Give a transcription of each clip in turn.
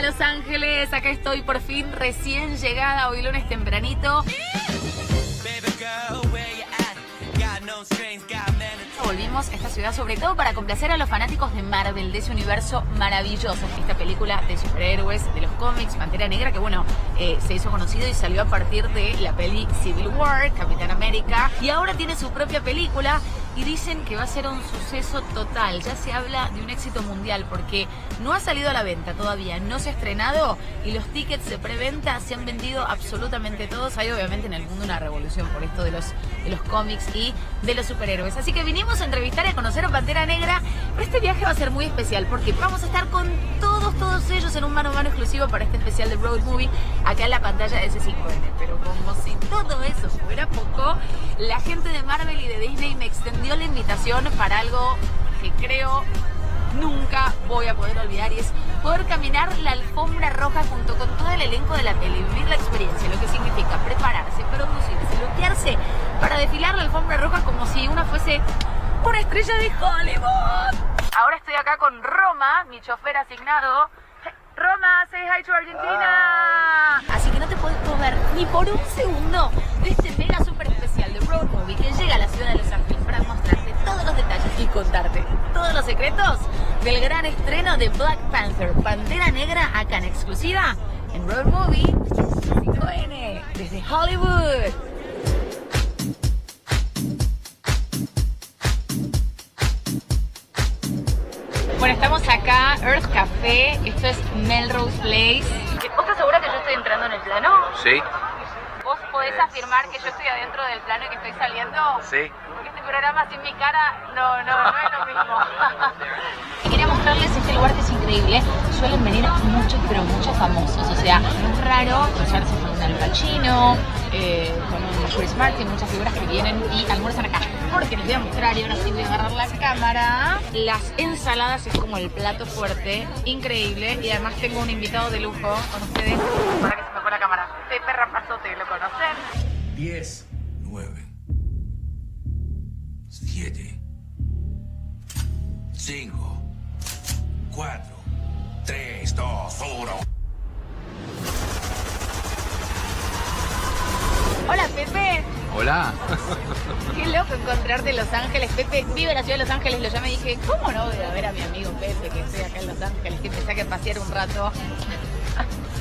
Los Ángeles, acá estoy por fin, recién llegada, hoy lunes tempranito. Volvimos a esta ciudad sobre todo para complacer a los fanáticos de Marvel, de ese universo maravilloso. Esta película de superhéroes, de los cómics, Pantera Negra, que bueno, se hizo conocido y salió a partir de la peli Civil War, Capitán América, y ahora tiene su propia película y dicen que va a ser un suceso total. Ya se habla de un éxito mundial porque no ha salido a la venta todavía, no se ha estrenado y los tickets de preventa se han vendido absolutamente todos. Hay obviamente en el mundo una revolución por esto de los cómics y de los superhéroes. Así que vinimos a entrevistar y a conocer a Pantera Negra, pero este viaje va a ser muy especial porque vamos a estar con todos ellos en un mano a mano exclusivo para este especial de Road Movie acá en la pantalla de C5N. Pero como si todo eso fuera poco, la gente de Marvel y de Disney me extendió la invitación para algo que creo nunca voy a poder olvidar, y es poder caminar la alfombra roja junto con todo el elenco de la peli, vivir la experiencia, lo que significa prepararse, producirse, luquearse para desfilar la alfombra roja como si una fuese una estrella de Hollywood. Ahora estoy acá con Roma, mi chofer asignado. Roma, say hi to Argentina. Así que no te puedes perder ni por un segundo de este mega super especial de Road Movie que llega a la ciudad de Los Ángeles para mostrarte todos los detalles y contarte todos los secretos del gran estreno de Black Panther, Pantera Negra, acá en exclusiva en Road Movie C5N desde Hollywood. Bueno, estamos acá, Earth Café, esto es Melrose Place. ¿Vos estás segura que yo estoy entrando en el plano? Sí. ¿Vos podés afirmar que yo estoy adentro del plano y que estoy saliendo? Sí. Porque este programa sin mi cara no es lo mismo. Quería mostrarles este lugar que es increíble. Suelen venir muchos, pero muchos famosos. O sea, es raro cruzarse con un Al Pacino, con un Chris Martin, muchas figuras que vienen y almuerzan acá. Porque les voy a mostrar, y ahora sí voy a agarrar la cámara. Las ensaladas es como el plato fuerte, increíble. Y además tengo un invitado de lujo con ustedes. Para que se me fue la cámara. Pepe Rapazote, ¿lo conocen? 10, 9, 7, 5, 4, 3, 2, 1. Hola, Pepe. Hola. Qué loco encontrarte en Los Ángeles. Pepe vive en la ciudad de Los Ángeles. Lo llamé y dije, ¿cómo no voy a ver a mi amigo Pepe que estoy acá en Los Ángeles? Que me saque a pasear un rato.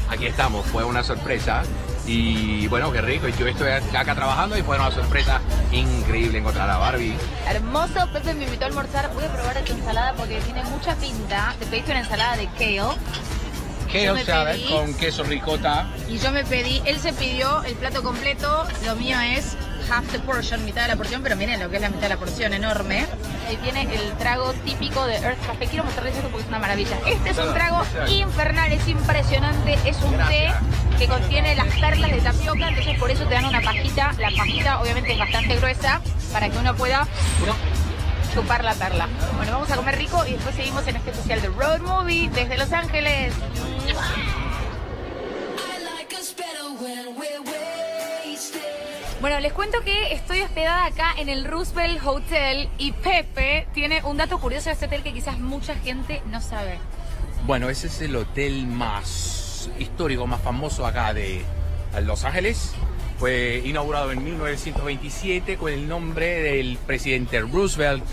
Aquí estamos, fue una sorpresa y bueno, qué rico. Yo estoy acá trabajando y fue una sorpresa increíble encontrar a Barbie. Hermoso, Pepe me invitó a almorzar. Voy a probar tu ensalada porque tiene mucha pinta. Te pediste una ensalada de kale. Kale salad con queso ricota. Y yo me pedí, él se pidió el plato completo, lo mío es half the portion, mitad de la porción, pero miren lo que es la mitad de la porción, enorme. Ahí tiene el trago típico de Earth Café. Quiero mostrarles esto porque es una maravilla. Este es un trago infernal, es impresionante, es un té que contiene las perlas de tapioca, entonces por eso te dan una pajita. La pajita obviamente es bastante gruesa para que uno pueda chupar la perla. Bueno, vamos a comer rico y después seguimos en este especial de Road Movie desde Los Ángeles. Bueno, les cuento que estoy hospedada acá en el Roosevelt Hotel y Pepe tiene un dato curioso de este hotel que quizás mucha gente no sabe. Bueno, ese es el hotel más histórico, más famoso acá de Los Ángeles. Fue inaugurado en 1927 con el nombre del presidente Roosevelt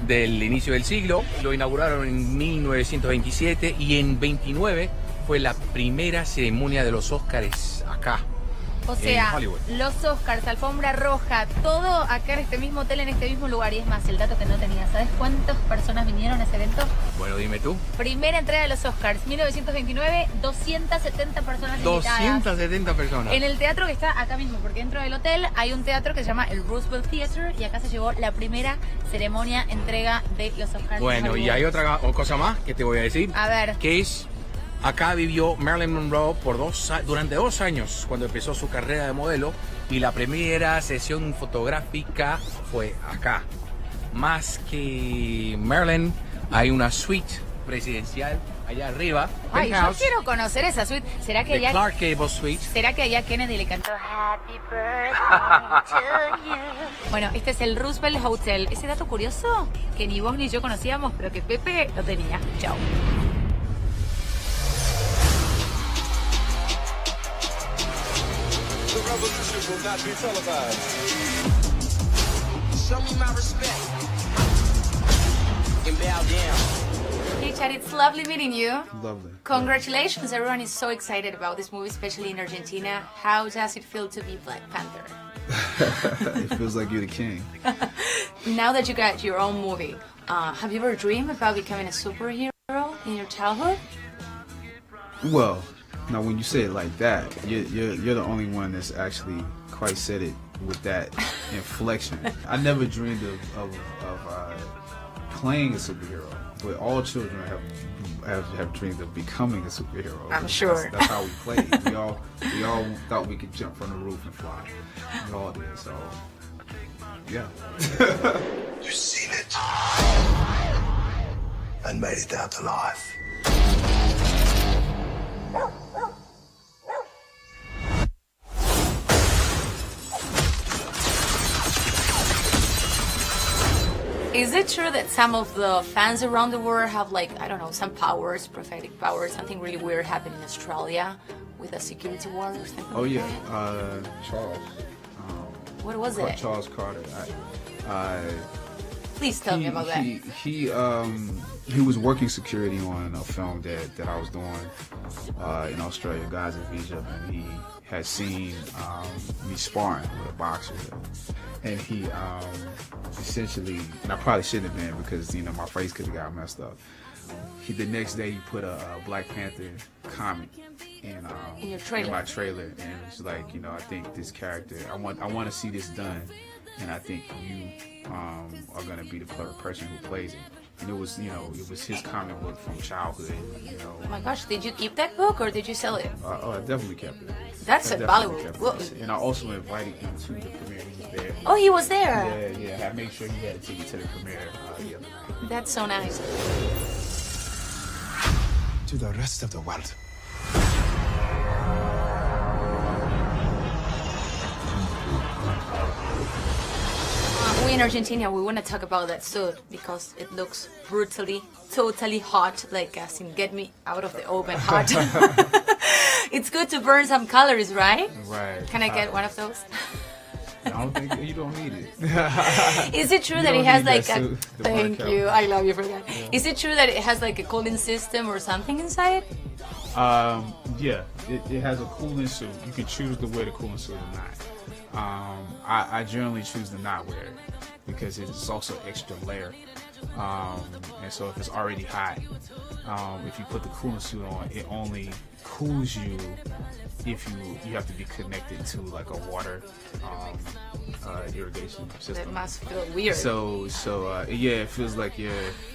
del inicio del siglo. Lo inauguraron en 1927 y en 29 fue la primera ceremonia de los Óscares acá. O sea, los Oscars, alfombra roja, todo acá en este mismo hotel, en este mismo lugar. Y es más, el dato que no tenía, ¿sabes cuántas personas vinieron a ese evento? Bueno, dime tú. Primera entrega de los Oscars, 1929, 270 personas invitadas. 270 personas. En el teatro que está acá mismo, porque dentro del hotel hay un teatro que se llama el Roosevelt Theater y acá se llevó la primera ceremonia, entrega de los Oscars. Bueno, y hay otra cosa más que te voy a decir. A ver. Que es... Acá vivió Marilyn Monroe durante 2 años cuando empezó su carrera de modelo y la primera sesión fotográfica fue acá. Más que Marilyn, hay una suite presidencial allá arriba. Ay, yo quiero conocer esa suite. ¿Será que allá Clark Gable Suite? ¿Será que allá Kennedy le cantó Happy Birthday to you? Bueno, este es el Roosevelt Hotel. Ese dato curioso que ni vos ni yo conocíamos, pero que Pepe lo tenía. Chao. revolution will not be televised. Show me my respect. And bow down. Hey Chad, it's lovely meeting you. Lovely. Congratulations, everyone is so excited about this movie, especially in Argentina. How does it feel to be Black Panther? It feels like you're the king. Now that you got your own movie, have you ever dreamed about becoming a superhero in your childhood? Well, now when you say it like that, you're the only one that's actually quite said it with that inflection. I never dreamed of playing a superhero, but all children have dreamed of becoming a superhero. I'm sure. That's how we played. We all thought we could jump from the roof and fly. We all did. So yeah. You've seen it. And made it out alive. Is it true that some of the fans around the world have, like, I don't know, some powers, prophetic powers, something really weird happened in Australia with a security war or something? Oh like yeah, that? Charles. What was it? Charles Carter. Please tell me about that. He was working security on a film that I was doing in Australia, Guys of Egypt, and he had seen me sparring with a boxer, and he essentially, and I probably shouldn't have been because my face could have got messed up. The next day he put a Black Panther comic in your trailer. In my trailer, and it's like, I think this character, I want to see this done, and I think you are gonna be the person who plays it. And it was his comic book from childhood. Oh my gosh, did you keep that book or did you sell it? Oh, I definitely kept it. That's I a definitely valuable. kept it. And I also invited him to the premiere. He was there. Oh, he was there. Yeah. I made sure he had a ticket to the premiere the other night. That's so nice. To the rest of the world. We in Argentina, we want to talk about that suit because it looks brutally, totally hot, like as in get me out of the oven hot. It's good to burn some calories, right? Right. Can I get one of those? I don't think you don't need it. Is it true You that it don't has need like that a... suit to burn Thank you, calories. I love you for that. Yeah. Is it true that it has like a cooling system or something inside? Yeah, it has a cooling suit. You can choose to wear the cooling suit or not. I generally choose to not wear it because it's also extra layer. And so if it's already hot, if you put the cooling suit on, it only cools you if you have to be connected to like a water irrigation system. That must feel weird. So yeah, it feels like you're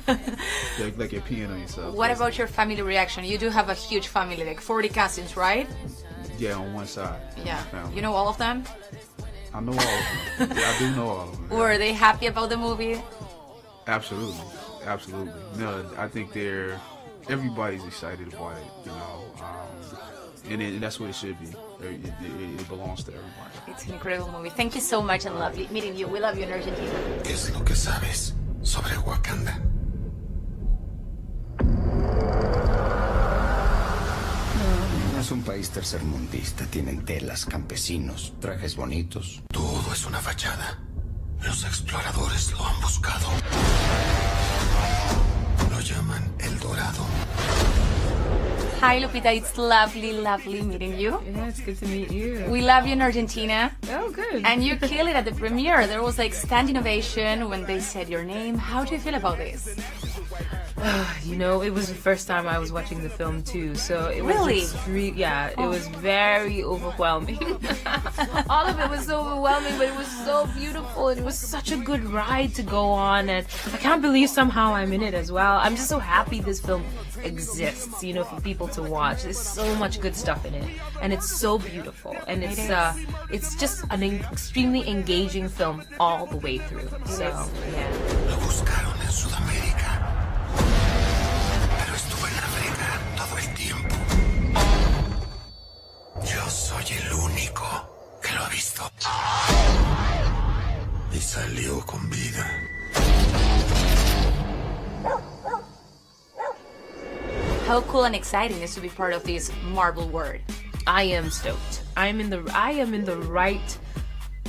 like you're peeing on yourself. What about your family reaction? You do have a huge family, like 40 cousins, right? Yeah, on one side. Yeah. Family. You know all of them? I know all of them. Yeah, I do know all of them. Yeah. Were they happy about the movie? Absolutely. No, I think everybody's excited about it, and that's what it should be. It belongs to everybody. It's an incredible movie. Thank you so much and lovely meeting you. We love you in Argentina. ¿Qué es lo que sabes sobre Wakanda? Es un país tercermundista, tienen telas, campesinos, trajes bonitos. Todo es una fachada. Los exploradores lo han buscado. Lo llaman El Dorado. Hi Lupita, it's lovely meeting you. Yeah, it's good to meet you. We love you in Argentina. Oh, good. And you killed it at the premiere. There was like standing ovation when they said your name. How do you feel about this? It was the first time I was watching the film too, so it was Really? it was very overwhelming. All of it was so overwhelming, but it was so beautiful, and it was such a good ride to go on, and I can't believe somehow I'm in it as well. I'm just so happy this film exists, for people to watch. There's so much good stuff in it, and it's so beautiful, and it's just an extremely engaging film all the way through. So, yeah. Lo buscaron en Sudamérica. Pero estuve en África todo el tiempo. Yo soy el único que lo ha visto. Y salió con vida. How cool and exciting is to be part of this Marvel world. I am stoked. I am in the right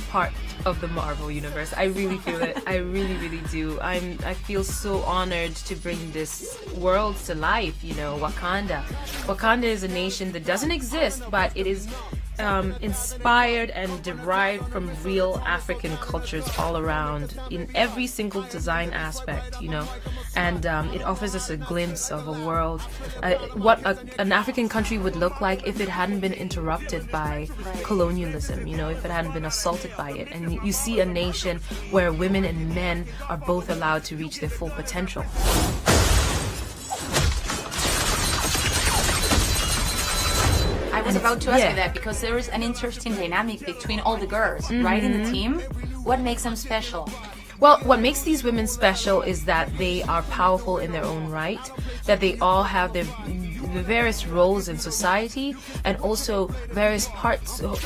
part of the Marvel universe. I really feel it. I really, really do. I feel so honored to bring this world to life. You know, Wakanda. Wakanda is a nation that doesn't exist, but it is inspired and derived from real African cultures all around in every single design aspect, you know, and it offers us a glimpse of a world, what an African country would look like if it hadn't been interrupted by colonialism, you know, if it hadn't been assaulted by it. And you see a nation where women and men are both allowed to reach their full potential. I was about to ask you that because there is an interesting dynamic between all the girls, right, in the team. What makes them special? Well, what makes these women special is that they are powerful in their own right, that they all have their various roles in society, and also various parts of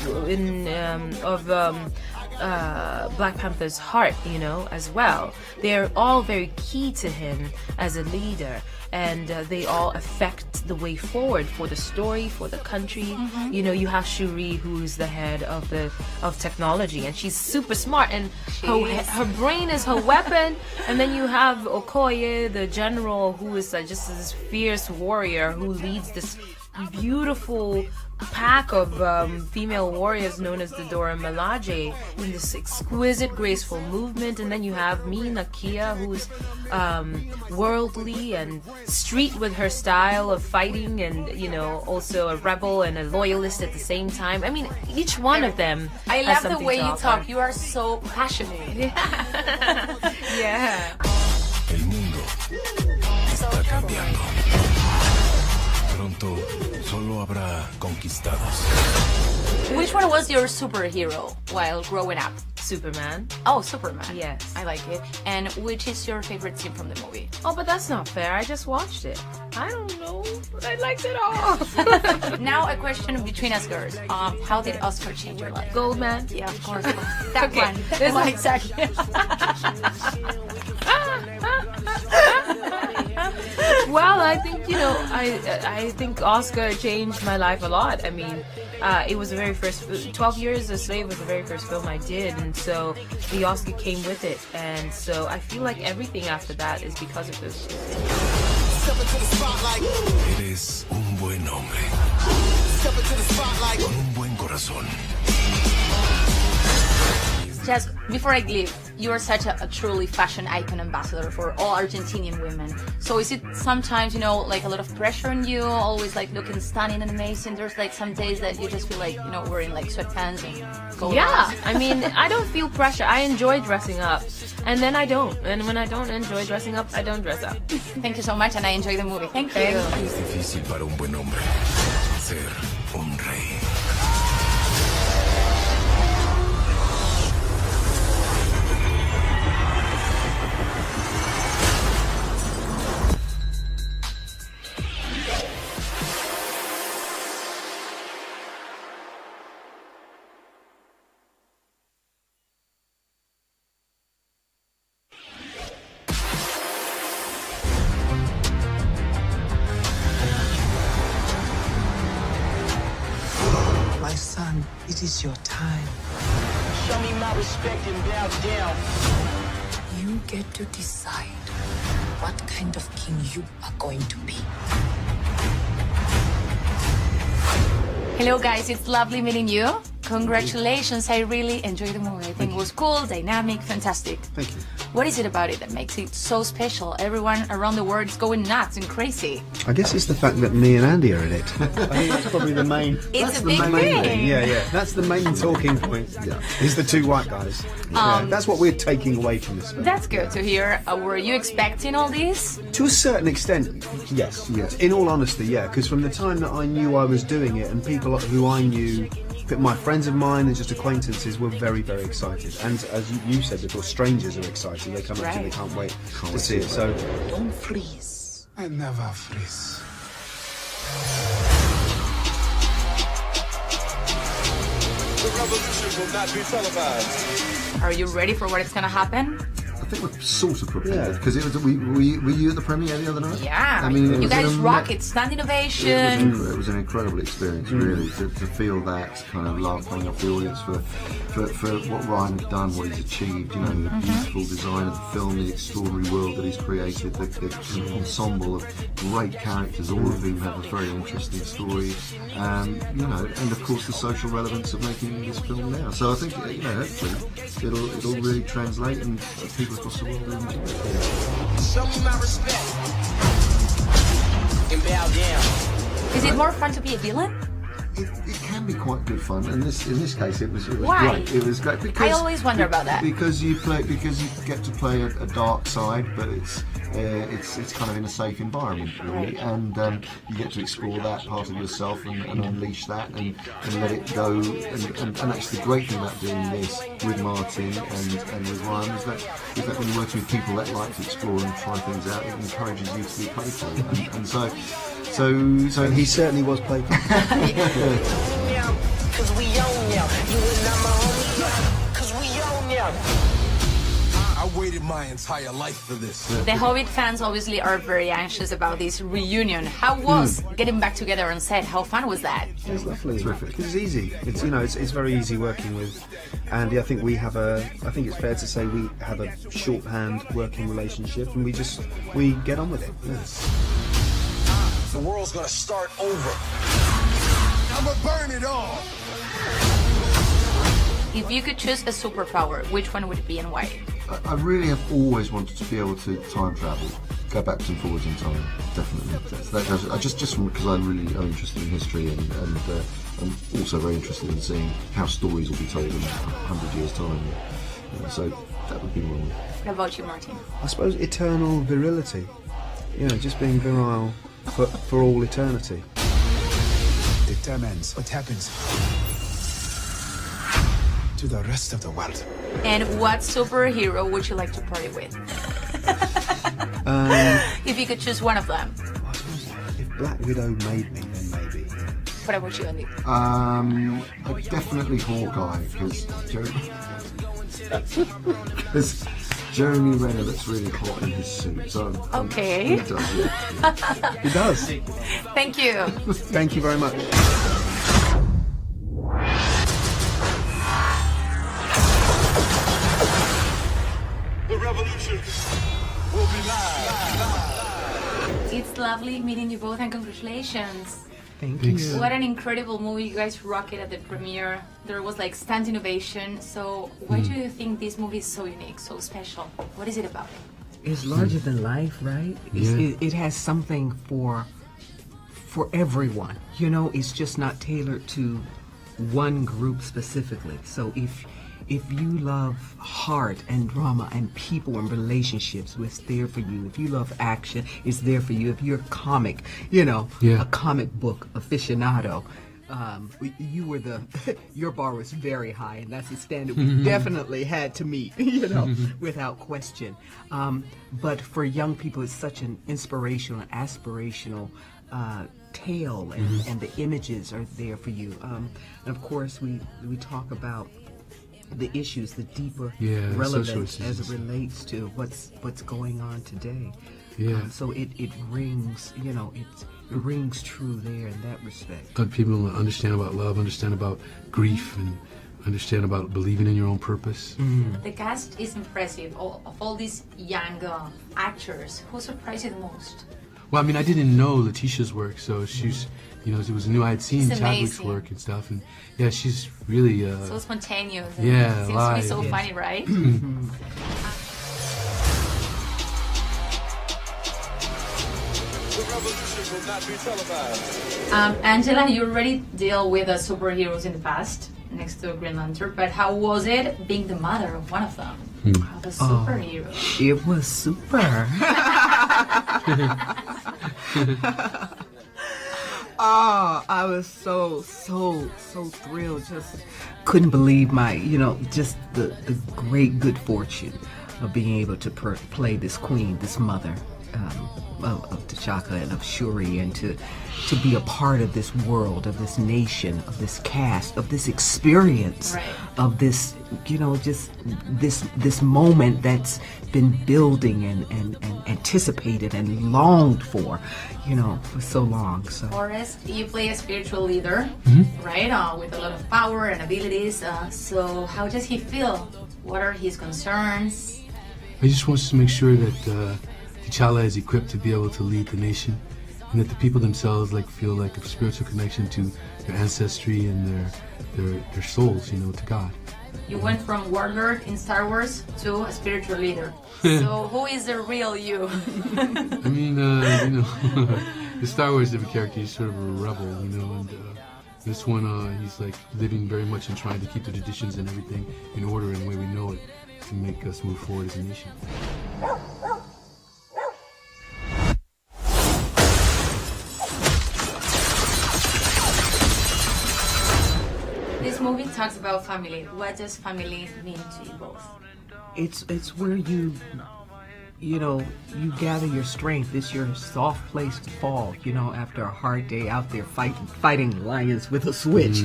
Black Panther's heart, you know, as well. They're all very key to him as a leader, and they all affect the way forward for the story, for the country. You know, you have Shuri, who's the head of technology, and she's super smart, and her brain is her weapon. And then you have Okoye, the general, who is just this fierce warrior who leads this beautiful pack of female warriors known as the Dora Milaje in this exquisite, graceful movement. And then you have Nakia, who's worldly and street with her style of fighting, and, you know, also a rebel and a loyalist at the same time. I mean, each one of them I has love the something way to you offer. talk. You are so passionate. Yeah. El mundo está cambiando. Pronto solo habrá conquistados. Which one was your superhero while growing up? Superman. Oh, Superman. Yes. I like it. And which is your favorite scene from the movie? Oh, but that's not fair. I just watched it. I don't know, but I liked it all. Now a question between us girls. How did Oscar change your life? Goldman. Yeah, of course. That Okay, one. this Well, is- exactly. Well, I think, you know, I think Oscar changed my life a lot. I mean, it was the very first, 12 Years a Slave was the very first film I did, and so the Oscar came with it, and so I feel like everything after that is because of this. Eres un buen hombre. Con un buen corazón. Just before I leave, you are such a truly fashion icon ambassador for all Argentinian women. So is it sometimes, you know, like a lot of pressure on you, always like looking stunning and amazing? There's like some days that you just feel like, you know, wearing like sweatpants and gold Yeah, bras. I mean, I don't feel pressure. I enjoy dressing up, and then I don't. And when I don't enjoy dressing up, I don't dress up. Thank you so much, and I enjoy the movie. Thank you. Es difícil para un buen hombre ser un rey. My son, it is your time. Show me my respect and bow down. You get to decide what kind of king you are going to be. Hello guys, it's lovely meeting you. Congratulations, I really enjoyed the movie. I think it was cool, dynamic, fantastic. Thank you. What is it about it that makes it so special? Everyone around the world is going nuts and crazy. I guess it's the fact that me and Andy are in it. I think that's probably the main. It's that's a the big main thing. Yeah. That's the main talking point. Yeah. Is the two white guys. Yeah, that's what we're taking away from this film. That's good to hear. Were you expecting all this? To a certain extent, yes. In all honesty, yeah. Because from the time that I knew I was doing it, and people who I knew, my friends of mine and just acquaintances, were very, very excited. And as you said before, strangers are excited. They come up to me, they can't wait to see it. So Don't freeze. I never freeze. The revolution will not be televised. Are you ready for what is gonna happen? I think we're sort of prepared because it was. Were you at the premiere the other night? Yeah, I mean, you guys rock it. Stand innovation. It was an incredible experience, really, to feel that kind of love coming off the audience for what Ryan has done, what he's achieved. You know, the beautiful design of the film, the extraordinary world that he's created, the kind of ensemble of great characters, all of whom have a very interesting story. You know, and of course the social relevance of making this film now. So I think, you know, hopefully it'll really translate and people across the world will enjoy it. Show me my respect and bow down. Is it more fun to be a villain? It can be quite good fun, and in this case it was Why? great. It was great because I always wonder about that. Because you get to play a dark side, but it's kind of in a safe environment, really, and you get to explore that part of yourself and unleash that and let it go. And actually, the great thing about doing this with Martin and with Ryan is that when you're working with people that like to explore and try things out, it encourages you to be playful, and so he certainly was playful. Cause we own ya. You and I'm my homie. Cause we own ya. I waited my entire life for this. The Hobbit fans obviously are very anxious about this reunion. How was getting back together on set? How fun was that? It was lovely. Terrific. It's easy. It's it's very easy working with Andy. I think it's fair to say we have a shorthand working relationship, and we get on with it. Yes. The world's gonna start over. I'ma burn it all. If you could choose a superpower, which one would it be and why? I really have always wanted to be able to time travel, go backwards and forwards in time. Definitely, just because I really am interested in history and I'm also very interested in seeing how stories will be told in 100 years' time. So that would be one. What about you, Martin? I suppose eternal virility. Just being virile for all eternity. Determines what happens to the rest of the world. And what superhero would you like to party with? If you could choose one of them. I suppose if Black Widow made me, then maybe. What about you, Andy? Definitely Hawkeye, because Jeremy Renner looks really hot in his suit. So okay. He does, yeah. He does. Thank you. Thank you very much. The revolution will be live. It's lovely meeting you both and congratulations. Thank you. What an incredible movie. You guys rock it at the premiere. There was like stand innovation. So why do you think this movie is so unique, so special? What is it about it? It's larger than life, right? It has something for everyone. It's just not tailored to one group specifically. So if you love heart and drama and people and relationships, it's there for you. If you love action, it's there for you. If you're a comic, a comic book aficionado, you were your bar was very high, and that's the standard we definitely had to meet, without question. But for young people, it's such an inspirational and aspirational tale, and the images are there for you. And of course, we talk about the issues, the deeper relevance as it relates to what's going on today. So it rings, it rings true there in that respect. But people understand about love, understand about grief, and understand about believing in your own purpose. The cast is impressive. Of all these young actors, who surprised you the most? Well, I mean, I didn't know Letitia's work, so she's, it was new. I had seen Chadwick's work and stuff, and she's really so spontaneous. Yeah, seems live. to be so funny, right? The revolution will not be televised. Angela, you already deal with superheroes in the past, next to Green Lantern, but how was it being the mother of one of them? Of a superhero? It was super. I was so thrilled. Just couldn't believe just the great good fortune of being able to play this queen, this mother, T'Chaka and of Shuri, and to be a part of this world, of this nation, of this cast, of this experience, of this, just this moment that's been building and anticipated and longed for, for so long. So, Forrest, you play a spiritual leader, right? With a lot of power and abilities. So how does he feel? What are his concerns? He just wants to make sure that T'Challa is equipped to be able to lead the nation, and that the people themselves feel like a spiritual connection to their ancestry and their souls, to God. You went from warlord in Star Wars to a spiritual leader. So who is the real you? I mean, the Star Wars every character is sort of a rebel, and this one he's living very much and trying to keep the traditions and everything in order in the way we know it to make us move forward as a nation. This movie talks about family. What does family mean to you both? It's where you gather your strength. It's your soft place to fall, after a hard day out there fighting lions with a switch,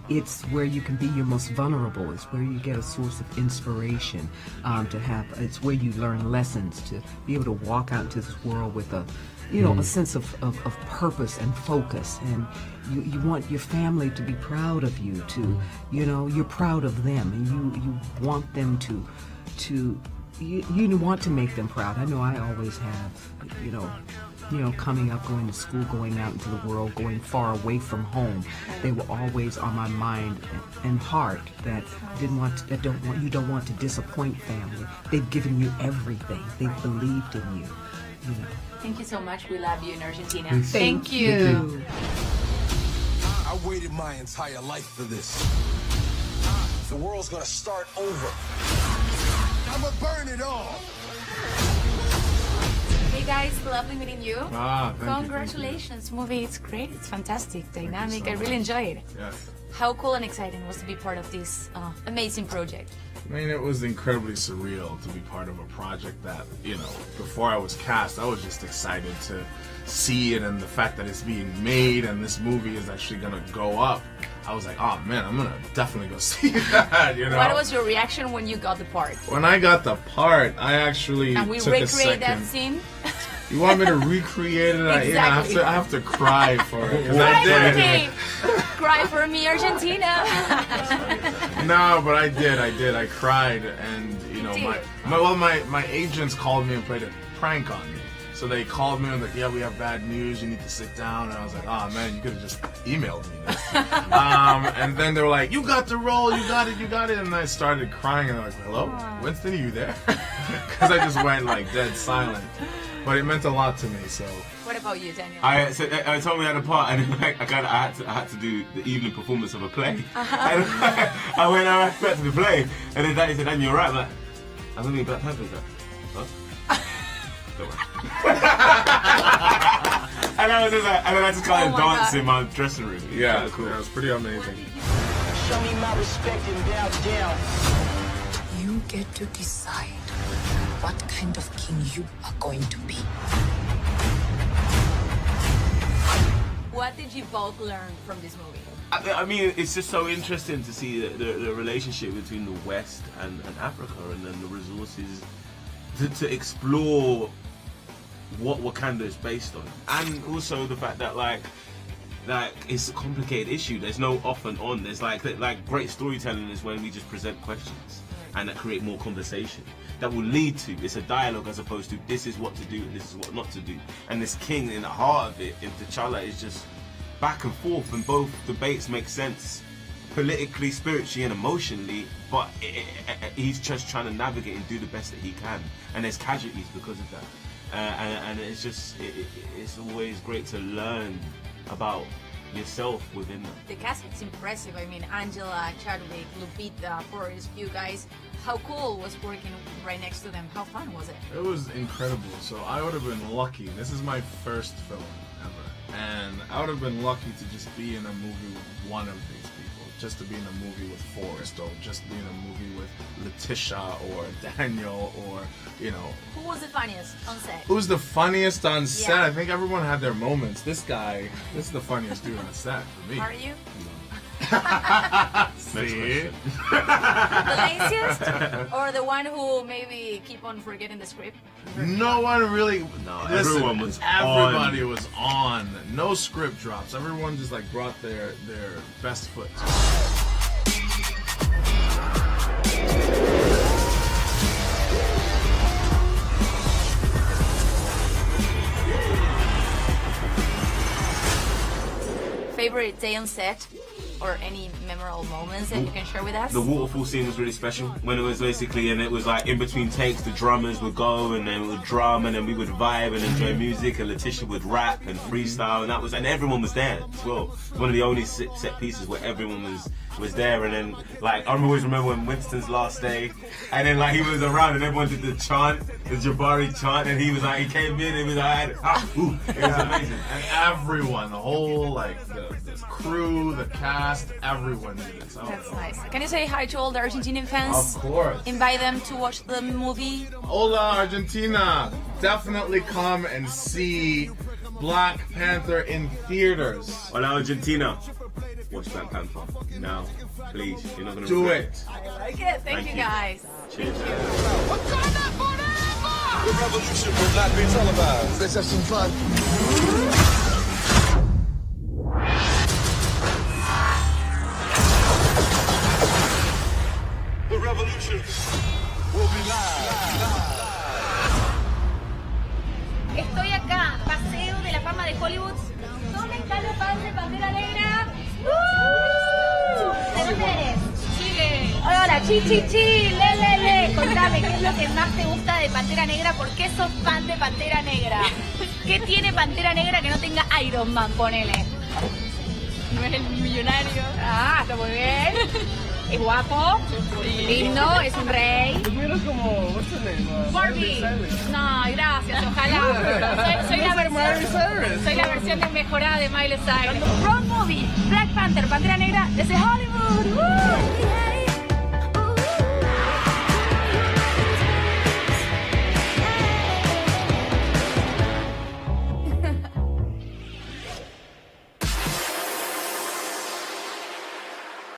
it's where you can be your most vulnerable. It's where you get a source of inspiration, it's where you learn lessons, to be able to walk out into this world with a sense of purpose and focus, and you want your family to be proud of you, you're proud of them, and you want them to you want to make them proud. I know I always have, coming up, going to school, going out into the world, going far away from home. They were always on my mind and heart, that you don't want to disappoint family. They've given you everything. They've believed in you. Thank you so much. We love you in Argentina. Thank you. I waited my entire life for this. The world's gonna start over. I'ma burn it all. Hey guys, lovely meeting you. Thank you. Congratulations, movie. It's great. It's fantastic, dynamic. I really enjoyed it. Yes. How cool and exciting was to be part of this amazing project? I mean, it was incredibly surreal to be part of a project that, before I was cast, I was just excited to see it, and the fact that it's being made and this movie is actually gonna go up. I was like, oh man, I'm gonna definitely go see that, What was your reaction when you got the part? When I got the part, I actually and we took a recreate second. that scene? You want me to recreate it? Exactly. I have to cry for it. Cry for me! Cry for me, Argentina! No, but I did. I cried, and my agents called me and played a prank on me. So they called me and was like, yeah, we have bad news, you need to sit down. And I was like, oh man, you could have just emailed me this. And then they were like, you got the role, you got it. And I started crying, and I was like, hello? Winston, are you there? Because I just went dead silent. But it meant a lot to me, so. What about you, Daniel? I told me I had a part, and I had to do the evening performance of a play. And I went back to the play, and then Daddy said, "Daniel, you're right." I'm like, I'm gonna be Black Panther. Huh? Don't worry. And I was just and then I just kind of danced in my dressing room. Yeah, cool. That was pretty amazing. Show me my respect and bow down. You get to decide what kind of king you are going to be. What did you both learn from this movie? I mean, it's just so interesting to see the relationship between the West and Africa, and then the resources to explore what Wakanda is based on, and also the fact that like it's a complicated issue. There's no off and on. There's like great storytelling is when we just present questions and that create more conversation that will lead to it's a dialogue as opposed to this is what to do and this is what not to do. And this king in the heart of it, in T'Challa, is just back and forth, and both debates make sense politically, spiritually, and emotionally. But he's just trying to navigate and do the best that he can, and there's casualties because of that. And it's just it's always great to learn about yourself within them. The cast is impressive. I mean, Angela, Chadwick, Lupita, Forrest, you guys. How cool was working right next to them? How fun was it? It was incredible. So I would have been lucky. This is my first film ever, and I would have been lucky to just be in a movie with one of these people. just to be in a movie with Forrest, or just to be in a movie with Letitia or Daniel, or Who was the funniest on set? Who's the funniest on set? Yeah. I think everyone had their moments. This is the funniest dude on set for me. Are you? See? The laziest, or the one who maybe keep on forgetting the script? No one really. Listen, everyone was everybody was on. No script drops. Everyone just like brought their best foot. Favorite day on set, or any memorable moments that you can share with us? The waterfall scene was really special when it was basically, and it was like in between takes, the drummers would go and then we would drum and then we would vibe and enjoy music, and Letitia would rap and freestyle, and everyone was there as well. One of the only set pieces where everyone was there, and then like I always remember when Winston's last day, and then like he was around and everyone did the chant, the Jabari chant, and he came in and he was like, it was amazing. And everyone, the whole the crew, the cast, everyone did it. So That's nice. Can you say hi to all the Argentinian fans? Of course. Invite them to watch the movie. Hola, Argentina! Definitely come and see Black Panther in theaters. Hola, Argentina! Watch Black Panther now, please. You're not gonna do regret it. I like it. Thank you guys. Cheers. The revolution will not be televised. Let's have some fun. The revolution will be live. Estoy acá, Paseo de la Fama de Hollywood. ¿Dónde están los fans de Pantera Negra? ¿De dónde eres? Chile. Hola, chi. Le. Contame, ¿qué es lo que más te gusta de Pantera Negra? ¿Por qué sos fan de Pantera Negra? ¿Qué tiene Pantera Negra que no tenga Iron Man, ponele? No es el millonario. Ah, está muy bien. Es guapo, lindo, es un rey. Barbie. No, gracias, ojalá. Soy la versión mejorada de Miley Cyrus. Road Movie, Black Panther, Pantera Negra, desde Hollywood.